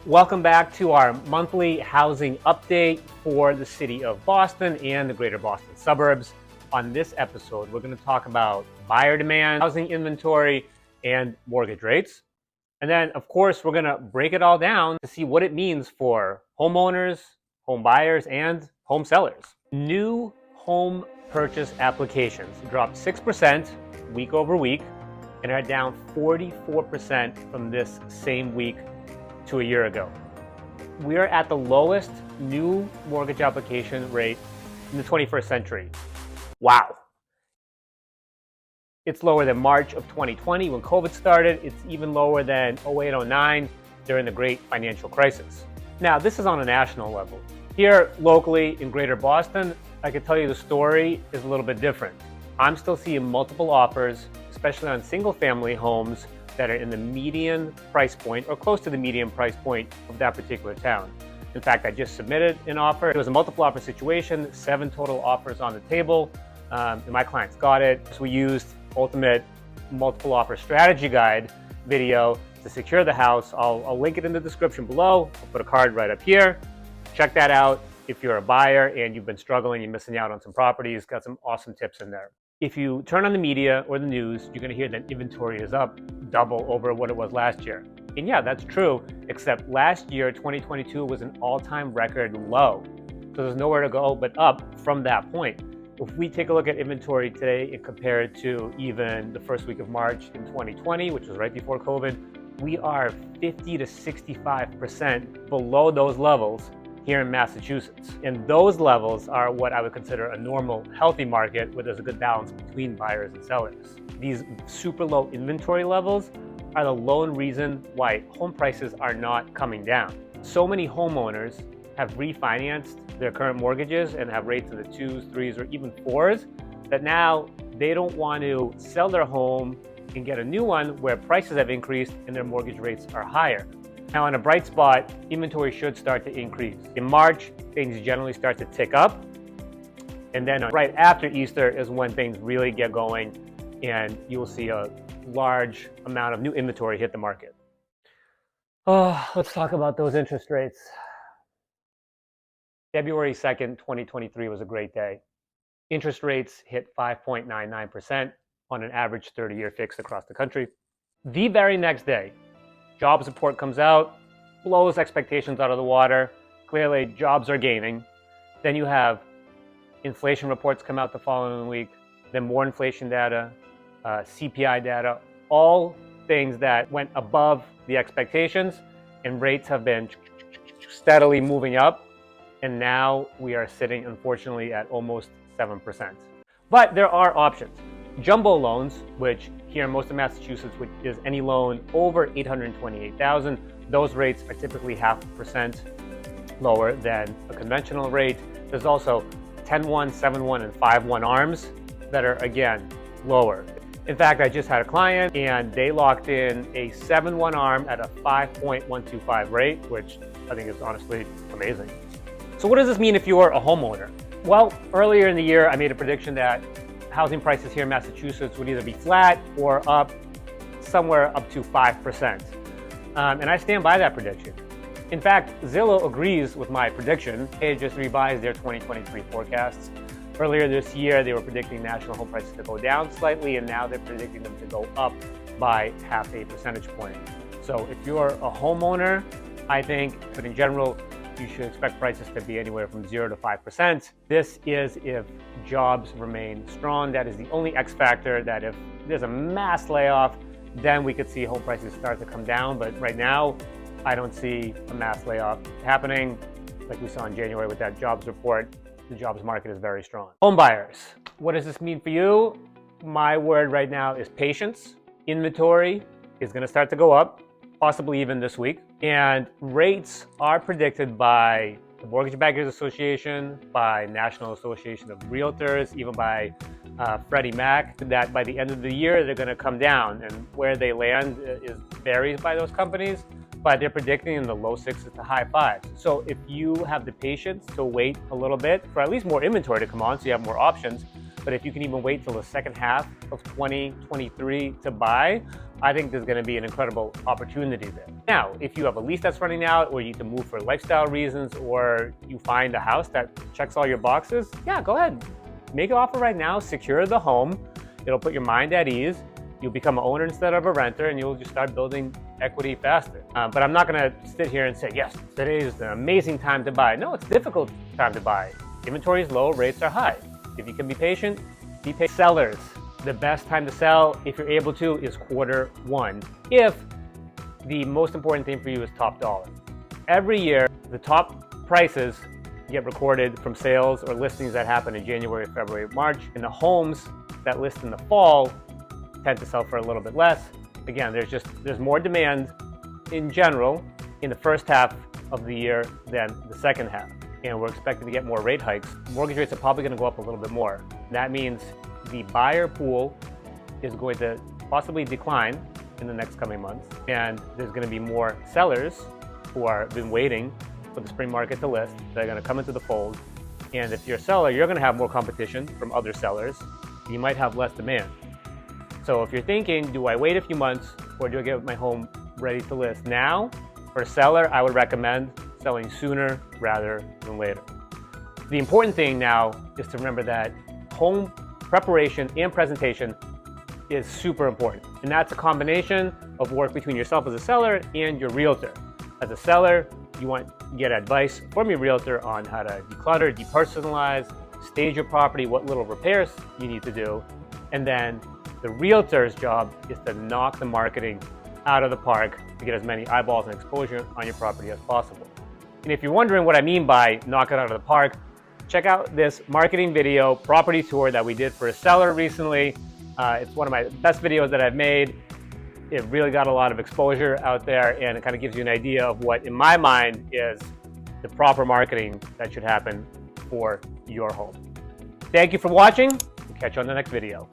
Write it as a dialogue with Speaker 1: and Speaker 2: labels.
Speaker 1: Welcome back to our monthly housing update for the city of Boston and the greater Boston suburbs. On this episode, we're going to talk about buyer demand, housing inventory, and mortgage rates. And then, of course, we're going to break it all down to see what it means for homeowners, home buyers, and home sellers. New home purchase applications dropped 6% week over week and are down 44% from this same week to a year ago. We are at the lowest new mortgage application rate in the 21st century. Wow. It's lower than March of 2020 when COVID started. It's even lower than 08-09 during the great financial crisis. Now, this is on a national level. Here locally in greater Boston, I can tell you the story is a little bit different. I'm still seeing multiple offers, especially on single family homes that are in the median price point or close to the median price point of that particular town. In fact, I just submitted an offer. It was a multiple offer situation, 7 total offers on the table, and my clients got it. So we used Ultimate Multiple Offer Strategy Guide video to secure the house. I'll link it in the description below. I'll put a card right up here. Check that out if you're a buyer and you've been struggling, you're missing out on some properties, got some awesome tips in there. If you turn on the media or the news, you're going to hear that inventory is up double over what it was last year. And yeah, that's true, except last year, 2022, was an all-time record low. So there's nowhere to go but up from that point. If we take a look at inventory today and compare it to even the first week of March in 2020, which was right before COVID, we are 50 to 65% below those levels here in Massachusetts. And those levels are what I would consider a normal, healthy market where there's a good balance between buyers and sellers. These super low inventory levels are the lone reason why home prices are not coming down. So many homeowners have refinanced their current mortgages and have rates in the 2s, 3s, or even 4s that now they don't want to sell their home and get a new one where prices have increased and their mortgage rates are higher. Now, on a bright spot, inventory should start to increase. In March, things generally start to tick up. And then right after Easter is when things really get going and you will see a large amount of new inventory hit the market. Oh, let's talk about those interest rates. February 2nd, 2023 was a great day. Interest rates hit 5.99% on an average 30-year fixed across the country. The very next day, jobs report comes out, blows expectations out of the water. Clearly, jobs are gaining. Then you have inflation reports come out the following week, then more inflation data, CPI data, all things that went above the expectations, and rates have been steadily moving up. And now we are sitting, unfortunately, at almost 7%. But there are options. Jumbo loans, which here in most of Massachusetts, which is any loan over $828,000, those rates are typically 0.5% lower than a conventional rate. There's also 10-1, 7-1, and 5-1 ARMs that are, again, lower. In fact, I just had a client and they locked in a 7-1 ARM at a 5.125 rate, which I think is honestly amazing. So what does this mean if you're a homeowner? Well, earlier in the year, I made a prediction that housing prices here in Massachusetts would either be flat or up somewhere up to 5%. And I stand by that prediction. In fact, Zillow agrees with my prediction. They just revised their 2023 forecasts. Earlier this year, they were predicting national home prices to go down slightly, and now they're predicting them to go up by 0.5 percentage point. So if you're a homeowner, I think, but in general, you should expect prices to be anywhere from 0 to 5%. This is if jobs remain strong. That is the only X factor that if there's a mass layoff, then we could see home prices start to come down. But right now, I don't see a mass layoff happening like we saw in January with that jobs report. The jobs market is very strong. Home buyers, what does this mean for you? My word right now is patience. Inventory is going to start to go up, possibly even this week. And rates are predicted by the Mortgage Bankers Association, by National Association of Realtors, even by Freddie Mac, that by the end of the year, they're going to come down. And where they land varies by those companies, but they're predicting in the low 6s to high 5s. So if you have the patience to wait a little bit for at least more inventory to come on, so you have more options, but if you can even wait till the second half of 2023 to buy, I think there's going to be an incredible opportunity there. Now, if you have a lease that's running out, or you need to move for lifestyle reasons, or you find a house that checks all your boxes, yeah, go ahead. Make an offer right now, secure the home. It'll put your mind at ease. You'll become an owner instead of a renter, and you'll just start building equity faster. But I'm not going to sit here and say, yes, today is an amazing time to buy. No, it's a difficult time to buy. Inventory is low, rates are high. If you can be patient, be patient. Sellers, the best time to sell, if you're able to, is Q1, if the most important thing for you is top dollar. Every year, the top prices get recorded from sales or listings that happen in January, February, March, and the homes that list in the fall tend to sell for a little bit less. Again, there's more demand in general in the first half of the year than the second half. And we're expecting to get more rate hikes. Mortgage rates are probably going to go up a little bit more. That means the buyer pool is going to possibly decline in the next coming months. And there's going to be more sellers who have been waiting for the spring market to list. They're going to come into the fold. And if you're a seller, you're going to have more competition from other sellers. You might have less demand. So if you're thinking, do I wait a few months or do I get my home ready to list now? For a seller, I would recommend selling sooner rather than later. The important thing now is to remember that home preparation and presentation is super important. And that's a combination of work between yourself as a seller and your realtor. As a seller, you want to get advice from your realtor on how to declutter, depersonalize, stage your property, what little repairs you need to do. And then the realtor's job is to knock the marketing out of the park to get as many eyeballs and exposure on your property as possible. And if you're wondering what I mean by knock it out of the park, check out this marketing video property tour that we did for a seller recently. It's one of my best videos that I've made. It really got a lot of exposure out there, and it kind of gives you an idea of what, in my mind, is the proper marketing that should happen for your home. Thank you for watching. We'll catch you on the next video.